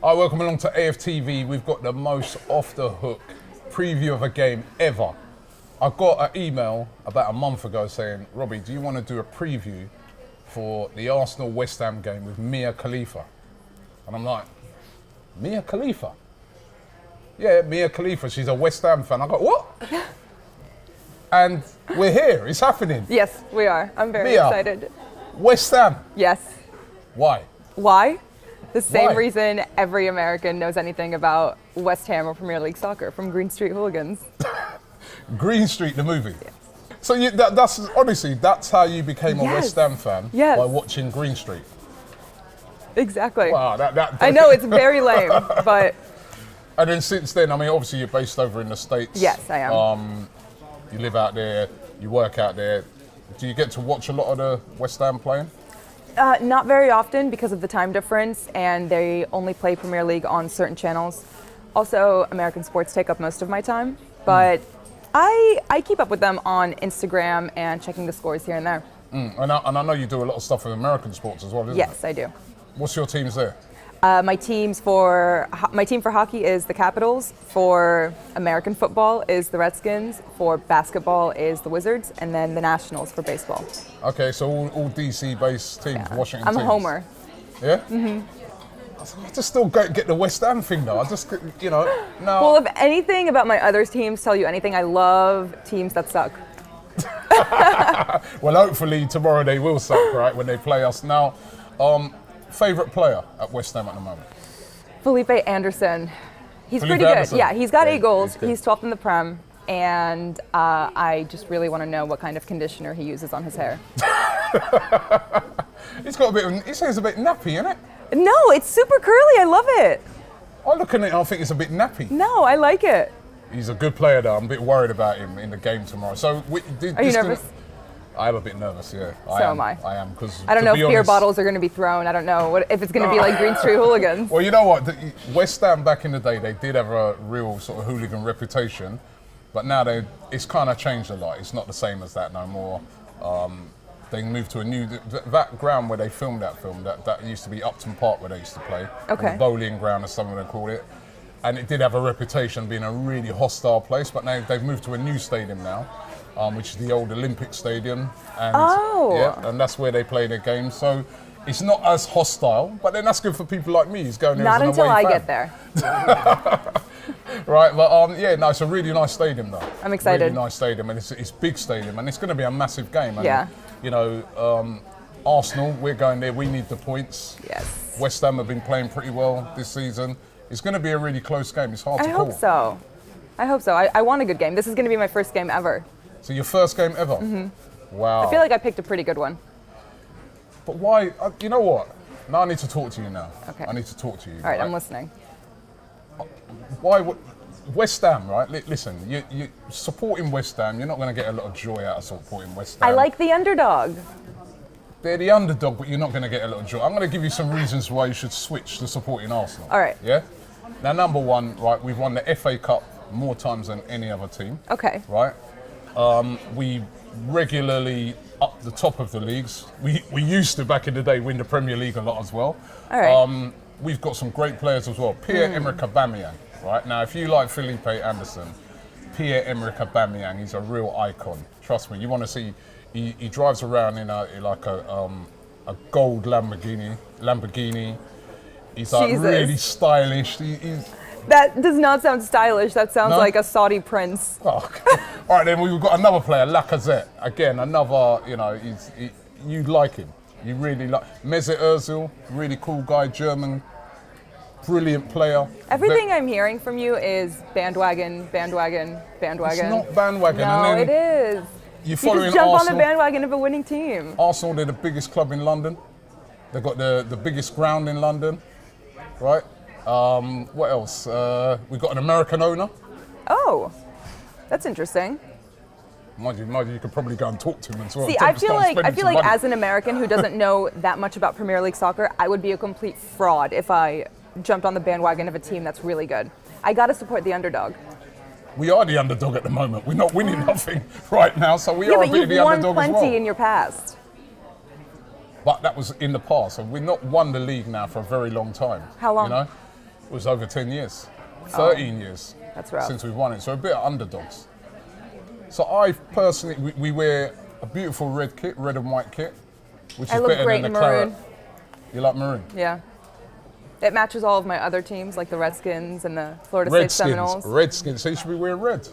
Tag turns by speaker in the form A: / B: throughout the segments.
A: All right, welcome along to AFTV. We've got the most off-the-hook preview of a game ever. I got an email about a month ago saying, Robbie, do you want to do a preview for the Arsenal-West Ham game with Mia Khalifa? And I'm like, Mia Khalifa? Yeah, Mia Khalifa, she's a West Ham fan. I go, what? And we're here, it's happening.
B: Yes, we are. I'm very
A: Mia,
B: excited.
A: West Ham?
B: Yes.
A: Why?
B: Why? The same
A: Why?
B: reason every American knows anything about West Ham or Premier League soccer, from Green Street Hooligans.
A: Green Street, the movie?
B: Yes.
A: So that's honestly, that's how you became a West Ham fan?
B: Yes.
A: By watching Green Street?
B: Exactly.
A: Wow,
B: I know, it's very lame, but...
A: And then since then, I mean, obviously you're based over in the States.
B: Yes, I am.
A: You live out there, you work out there. Do you get to watch a lot of the West Ham playing?
B: Not very often because of the time difference, and they only play Premier League on certain channels. Also, American sports take up most of my time, but I keep up with them on Instagram and checking the scores here and there.
A: And I know you do a lot of stuff with American sports as well, isn't it?
B: Yes, I do.
A: What's your teams there?
B: My team for hockey is the Capitals. For American football is the Redskins. For basketball is the Wizards, and then the Nationals for baseball.
A: Okay, so all DC-based teams,
B: Yeah.
A: Washington
B: I'm
A: teams.
B: a homer.
A: Yeah? Mm-hmm. I just still get the West Ham thing though. I just, you know, no.
B: Well, if anything about my other teams tell you anything, I love teams that suck.
A: Well, hopefully tomorrow they will suck, right, when they play us. Now, favourite player at West Ham at the moment?
B: Felipe Anderson. He's
A: Felipe
B: pretty
A: Anderson.
B: good. Yeah, he's got
A: Yeah,
B: 8 goals.
A: he's good.
B: He's 12th in the Prem. And I just really want to know what kind of conditioner he uses on his hair.
A: He's got a bit of, his hair's a bit nappy, isn't it?
B: No, it's super curly. I love it.
A: I look at it and I think it's a bit nappy.
B: No, I like it.
A: He's a good player though. I'm a bit worried about him in the game tomorrow. So,
B: Are you nervous?
A: I'm a bit nervous, yeah.
B: So am I.
A: I am, because
B: I don't know if beer bottles are going to be thrown. I don't know if it's going to be like Green Street Hooligans.
A: Well, you know what? West Ham back in the day, they did have a real sort of hooligan reputation, but now it's kind of changed a lot. It's not the same as that no more. They moved to a new, that ground where they filmed that film, that used to be Upton Park where they used to play.
B: Okay.
A: Or the bowling ground, as some of them call it. And it did have a reputation of being a really hostile place, but now they've moved to a new stadium now, which is the old Olympic Stadium. And, yeah, and that's where they play their games. So it's not as hostile, but then that's good for people like me who's going there
B: Not
A: as an
B: until
A: away
B: I
A: fan.
B: get there.
A: Right, but yeah, no, it's a really nice stadium though.
B: I'm excited.
A: Really nice stadium, and it's big stadium, and it's going to be a massive game. And,
B: Yeah.
A: you know, Arsenal, we're going there. We need the points.
B: Yes.
A: West Ham have been playing pretty well this season. It's going to be a really close game. It's hard to
B: I
A: call.
B: hope so. I hope so. I want a good game. This is going to be my first game ever.
A: So your first game ever?
B: Mm-hmm.
A: Wow.
B: I feel like I picked a pretty good one.
A: But why? You know what? Now I need to talk to you now.
B: Okay.
A: I need to talk to you.
B: All right, I'm listening.
A: Why? West Ham, right? Listen, you supporting West Ham. You're not going to get a lot of joy out of supporting West Ham.
B: I like the underdog.
A: They're the underdog, but you're not going to get a lot of joy. I'm going to give you some reasons why you should switch to supporting Arsenal.
B: All right.
A: Yeah? Now, number one, right, we've won the FA Cup more times than any other team.
B: Okay.
A: Right? We regularly up the top of the leagues. We used to, back in the day, win the Premier League a lot as well.
B: All right.
A: We've got some great players as well. Pierre-Emerick Aubameyang, right? Now, if you like Felipe Anderson, Pierre-Emerick Aubameyang, he's a real icon. Trust me, you want to see. He drives around in a gold Lamborghini. He's like
B: Jesus.
A: really stylish.
B: That does not sound stylish. That sounds like a Saudi prince.
A: Oh, okay. All right, then we've got another player, Lacazette. Again, another, you know, you like him. You really like Mesut Ozil, really cool guy, German, brilliant player.
B: Everything I'm hearing from you is bandwagon.
A: It's not bandwagon.
B: No,
A: and then
B: it is.
A: You're
B: You
A: following
B: just jump
A: Arsenal.
B: on the bandwagon of a winning team.
A: Arsenal, they're the biggest club in London. They've got the biggest ground in London, right? What else? We've got an American owner.
B: Oh, that's interesting.
A: Mind you, you could probably go and talk to him as well.
B: See, I feel like as an American who doesn't know that much about Premier League soccer, I would be a complete fraud if I jumped on the bandwagon of a team that's really good. I gotta support the underdog.
A: We are the underdog at the moment. We're not winning nothing right now, so we
B: Yeah,
A: are a
B: but
A: bit of the
B: you've won
A: underdog as
B: plenty
A: well.
B: in your past.
A: But that was in the past, and we've not won the league now for a very long time.
B: How long?
A: You know, It was over 10 years, 13 years
B: That's rough.
A: since we've won it. So a bit of underdogs. So I personally, we wear a beautiful red kit, red and white kit, which
B: I
A: is
B: look
A: better
B: great
A: than
B: in
A: the claret.
B: maroon.
A: You like maroon?
B: Yeah. It matches all of my other teams, like the Redskins and the Florida State Seminoles.
A: Redskins. So you should be wearing red.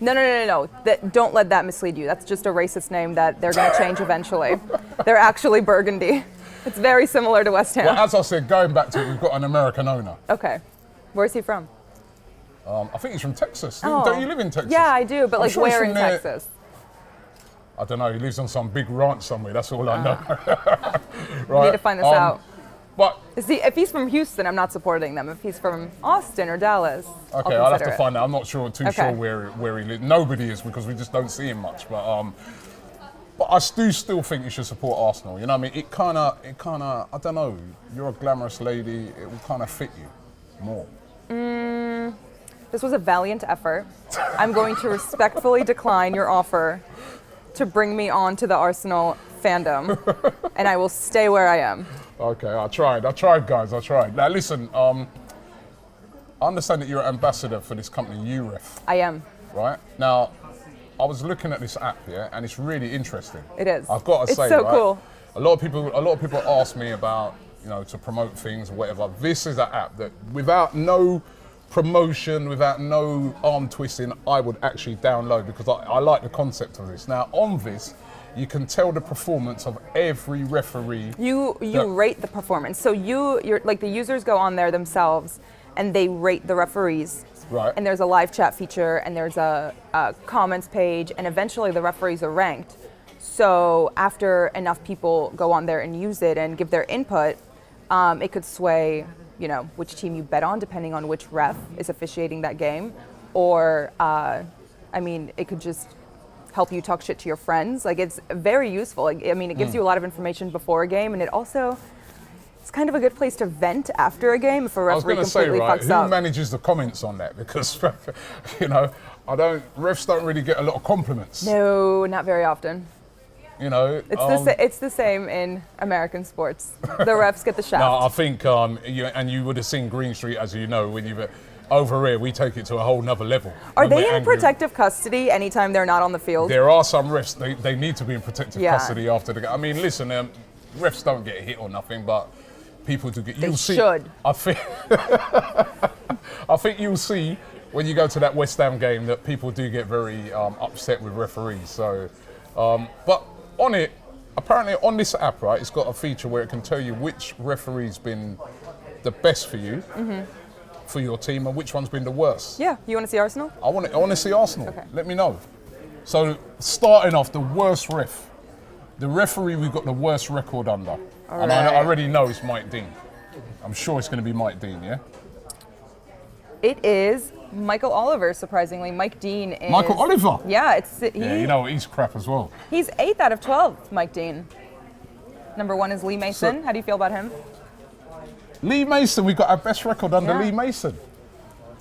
B: No. Don't let that mislead you. That's just a racist name that they're going to change eventually. They're actually burgundy. It's very similar to West Ham.
A: Well, as I said, going back to it, we've got an American owner.
B: Okay. Where's he from?
A: I think he's from Texas.
B: Oh.
A: Don't you live in Texas?
B: Yeah, I do, but
A: I'm
B: like
A: sure he's
B: where
A: from
B: in
A: there.
B: Texas?
A: I don't know. He lives on some big ranch somewhere. That's all I know.
B: We need to find this out.
A: But
B: If he's from Houston, I'm not supporting them. If he's from Austin or Dallas,
A: okay,
B: I'll
A: I'll have
B: consider
A: to
B: it.
A: find out. I'm not sure
B: Okay.
A: where he lives. Nobody is because we just don't see him much. But I do still think you should support Arsenal. You know what I mean? It kind of, I don't know. You're a glamorous lady. It will kind of fit you more.
B: This was a valiant effort. I'm going to respectfully decline your offer to bring me on to the Arsenal fandom, and I will stay where I am.
A: Okay, I tried, guys. I tried. Now listen, I understand that you're an ambassador for this company, UREF,
B: I am.
A: right? Now, I was looking at this app here, and it's really interesting.
B: It is.
A: I've got to
B: It's
A: say,
B: so
A: right,
B: cool.
A: A lot of people ask me about, to promote things or whatever. This is an app that, without no promotion, without no arm twisting, I would actually download because I like the concept of this. Now, on this, you can tell the performance of every referee.
B: You rate the performance. So you're like the users go on there themselves and they rate the referees.
A: Right.
B: And there's a live chat feature and there's a comments page and eventually the referees are ranked. So after enough people go on there and use it and give their input, it could sway, which team you bet on depending on which ref is officiating that game. Or, it could just help you talk shit to your friends. Like, it's very useful. It gives you a lot of information before a game, and it's kind of a good place to vent after a game if a
A: I was
B: referee
A: going to say,
B: completely
A: right,
B: fucks
A: who
B: up.
A: manages the comments on that? Because, refs don't really get a lot of compliments.
B: No, not very often.
A: It's
B: It's the same in American sports. The refs get the shaft.
A: No, I think, you would have seen Green Street, as you know, when you've over here, we take it to a whole nother level.
B: Are
A: When we're
B: they in
A: angry.
B: protective custody anytime they're not on the field?
A: There are some refs, they need to be in protective
B: Yeah.
A: custody after the game. Listen, refs don't get hit or nothing, but people do get.
B: They
A: You'll see.
B: should.
A: I think you'll see when you go to that West Ham game that people do get very upset with referees. So, but on it, apparently on this app, right, it's got a feature where it can tell you which referee's been the best for you, for your team, and which one's been the worst.
B: Yeah, you want to see Arsenal?
A: I want to see Arsenal.
B: Okay.
A: Let me know. So, starting off, the worst ref. The referee we've got the worst record under.
B: All
A: and I
B: right.
A: already know it's Mike Dean. I'm sure it's going to be Mike Dean, yeah?
B: It is Michael Oliver, surprisingly. Mike Dean is...
A: Michael Oliver?
B: Yeah,
A: Yeah, he's crap as well.
B: he's 8th out of 12, Mike Dean. Number 1 is Lee Mason. How do you feel about him?
A: Lee Mason, we got our best record under
B: Yeah.
A: Lee Mason.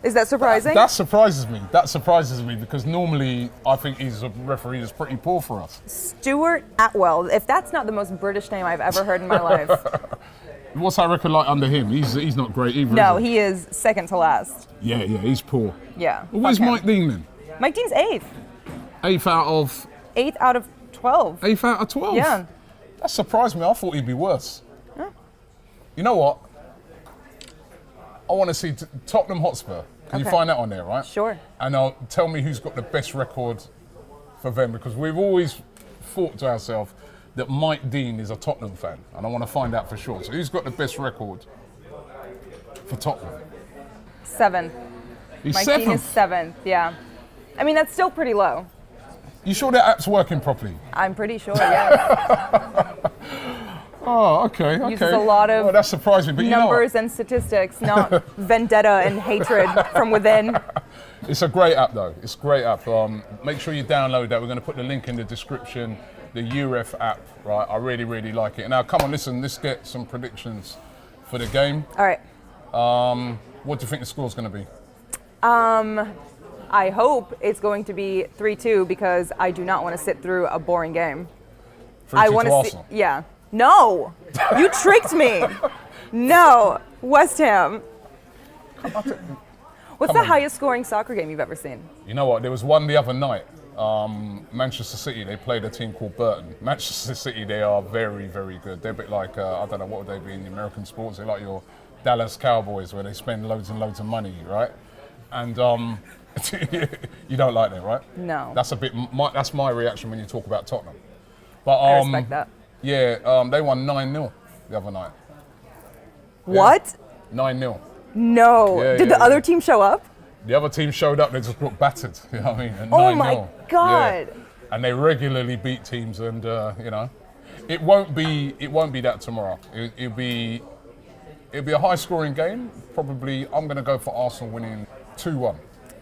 B: Is that surprising?
A: That surprises me. That surprises me because normally I think he's a referee that's pretty poor for us.
B: Stuart Atwell. If that's not the most British name I've ever heard in my life.
A: What's our record like under him? He's not great either.
B: No,
A: is
B: he is second to last.
A: Yeah, he's poor.
B: Yeah.
A: Well, where's
B: fuck him.
A: Mike Dean then?
B: Mike Dean's 8th.
A: 8th out of
B: 8th out of 12.
A: 8th out of 12?
B: Yeah.
A: That surprised me. I thought he'd be worse. You know what? I want to see Tottenham Hotspur. Can you
B: Okay.
A: find that on there, right?
B: Sure.
A: And tell me who's got the best record for them, because we've always thought to ourselves that Mike Dean is a Tottenham fan, and I want to find out for sure. So who's got the best record for Tottenham?
B: 7th.
A: He's
B: Mike
A: 7th.
B: Dean is 7th, yeah. That's still pretty low.
A: You sure that app's working properly?
B: I'm pretty sure, yes.
A: Oh, okay.
B: Uses a lot of
A: well, that surprised me, but you know what?
B: Numbers and statistics, not vendetta and hatred from within.
A: It's a great app, though. It's a great app. Make sure you download that. We're going to put the link in the description. The UREF app, right? I really, really like it. Now, come on, listen. Let's get some predictions for the game.
B: All right.
A: What do you think the score's going to be?
B: I hope it's going to be 3-2 because I do not want to sit through a boring game.
A: 3-2
B: I
A: to
B: want to see.
A: Arsenal.
B: Yeah. No, you tricked me. No, West Ham. What's the highest scoring soccer game you've ever seen?
A: You know what? There was one the other night. Manchester City, they played a team called Burton. Manchester City, they are very, very good. They're a bit like, I don't know, what would they be in the American sports? They're like your Dallas Cowboys, where they spend loads and loads of money, right? And you don't like them, right?
B: No.
A: That's my reaction when you talk about Tottenham. But
B: I respect that.
A: Yeah, they won 9-0 the other night.
B: What?
A: 9-0.
B: No.
A: Yeah,
B: Did
A: yeah,
B: the other
A: yeah.
B: team show up?
A: The other team showed up, they just got battered, you know what I mean? And
B: Oh
A: 9-0.
B: my God.
A: Yeah. And they regularly beat teams, and you know, it won't be that tomorrow. It'll be a high-scoring game. Probably, I'm going to go for Arsenal winning 2-1.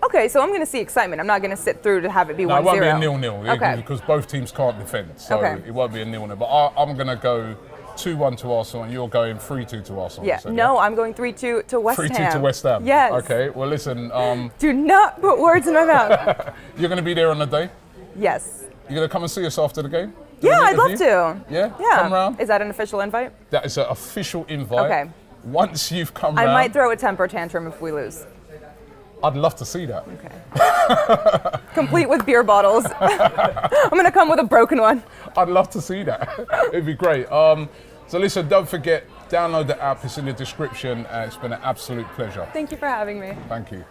B: Okay, so I'm going to see excitement. I'm not going to sit through to have it be 1-0.
A: No, it won't be a 0-0
B: Okay.
A: because both teams can't defend, so
B: Okay.
A: it won't be a 0-0. But I'm going to go 2-1 to Arsenal, and you're going 3-2 to Arsenal.
B: Yeah.
A: So,
B: No, I'm going 3-2 to West Ham.
A: 3-2 to West Ham.
B: Yes.
A: Okay. Well, listen.
B: Do not put words in my mouth.
A: You're going to be there on the day.
B: Yes.
A: You're going to come and see us after the game. Do
B: Yeah,
A: an
B: I'd love
A: interview?
B: to.
A: Yeah.
B: Yeah.
A: Come round.
B: Is that an official invite?
A: That is an official invite.
B: Okay.
A: Once you've come
B: I
A: round,
B: might throw a temper tantrum if we lose.
A: I'd love to see that.
B: Okay. Complete with beer bottles. I'm going to come with a broken one.
A: I'd love to see that. It'd be great. So listen, don't forget, download the app. It's in the description. It's been an absolute pleasure.
B: Thank you for having me.
A: Thank you.